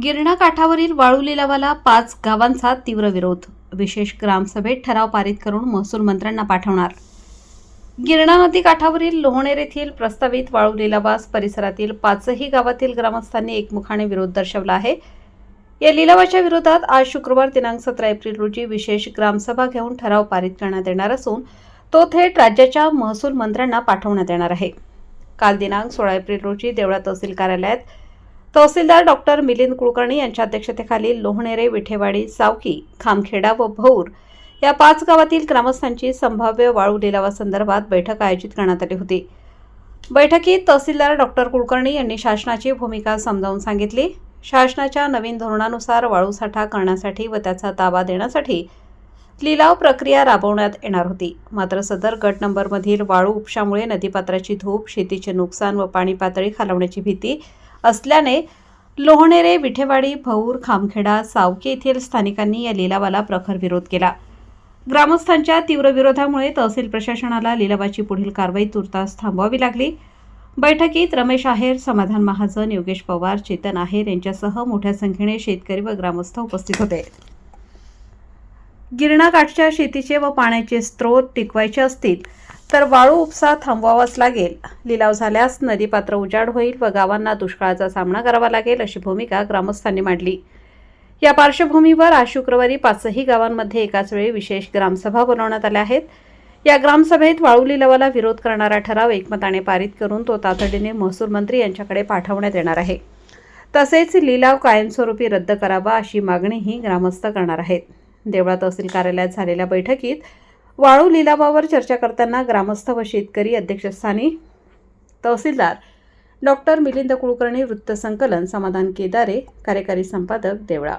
गिरणा काठावरील वाळू लिलावाला 5 गावांचा तीव्र विरोध. विशेष ग्रामसभेत ठराव पारित करून महसूल मंत्र्यांना पाठवणार. गिरणा नदी काठावरील लोहणेर येथील प्रस्तावित वाळू लिलावास परिसरातील 5ही गावातील ग्रामस्थांनी एकमुखाने विरोध दर्शवला आहे. या लिलावाच्या विरोधात आज शुक्रवार दिनांक 17 एप्रिल रोजी विशेष ग्रामसभा घेऊन ठराव पारित करण्यात येणार असून तो थेट राज्याच्या महसूल मंत्र्यांना पाठवण्यात येणार आहे. काल दिनांक 16 एप्रिल रोजी देवळा तहसील कार्यालयात तहसीलदार डॉक्टर मिलिंद कुलकर्णी यांच्या अध्यक्षतेखाली लोहणेरे, विठेवाडी, सावकी, खामखेडा व भौर या 5 गावातील ग्रामस्थांची संभाव्य वाळू लिलावासंदर्भात बैठक आयोजित करण्यात आली होती. बैठकीत तहसीलदार डॉक्टर कुलकर्णी यांनी शासनाची भूमिका समजावून सांगितली. शासनाच्या नवीन धोरणानुसार वाळू साठा करण्यासाठी व त्याचा ताबा देण्यासाठी लिलाव प्रक्रिया राबवण्यात येणार होती. मात्र सदर गट नंबरमधील वाळू उपशामुळे नदीपात्राची धूप, शेतीचे नुकसान व पाणी पातळी खालावण्याची भीती असल्याने लोहणेरे, विठेवाडी, भौर, खामखेडा, सावकी येथील स्थानिकांनी या लिलावाला प्रखर विरोध केला. ग्रामस्थांच्या तीव्र विरोधामुळे तहसील प्रशासनाला लिलावाची पुढील कारवाई तुर्तास थांबवावी लागली. बैठकीत रमेश आहेर, समाधान महाजन, योगेश पवार, चेतन आहेर यांच्यासह मोठ्या संख्येने शेतकरी व ग्रामस्थ उपस्थित होते. गिरणा काठच्या शेतीचे व पाण्याचे स्रोत टिकवायचे असतील तर वाळू उपसा थांबवावाच लागेल. लिलाव झाल्यास नदीपात्र उजाड होईल व गावांना दुष्काळाचा सामना करावा लागेल अशी भूमिका ग्रामस्थांनी मांडली. या पार्श्वभूमीवर आज शुक्रवारी 5ही गावांमध्ये एकाच वेळी विशेष ग्रामसभा बोलावण्यात आल्या आहेत. या ग्रामसभेत वाळू लिलावाला विरोध करणारा ठराव एकमताने पारित करून तो तातडीने महसूल मंत्री यांच्याकडे पाठवण्यात येणार आहे. तसेच लिलाव कायमस्वरूपी रद्द करावा अशी मागणीही ग्रामस्थ करणार आहेत. देवळा तहसील कार्यालयात झालेल्या बैठकीत वाळू लिलावावर चर्चा करताना ग्रामस्थ व शेतकरी अध्यक्षस्थानी तहसीलदार डॉक्टर मिलिंद कुलकर्णी, वृत्तसंकलन समाधान केदारे, कार्यकारी संपादक देवळा.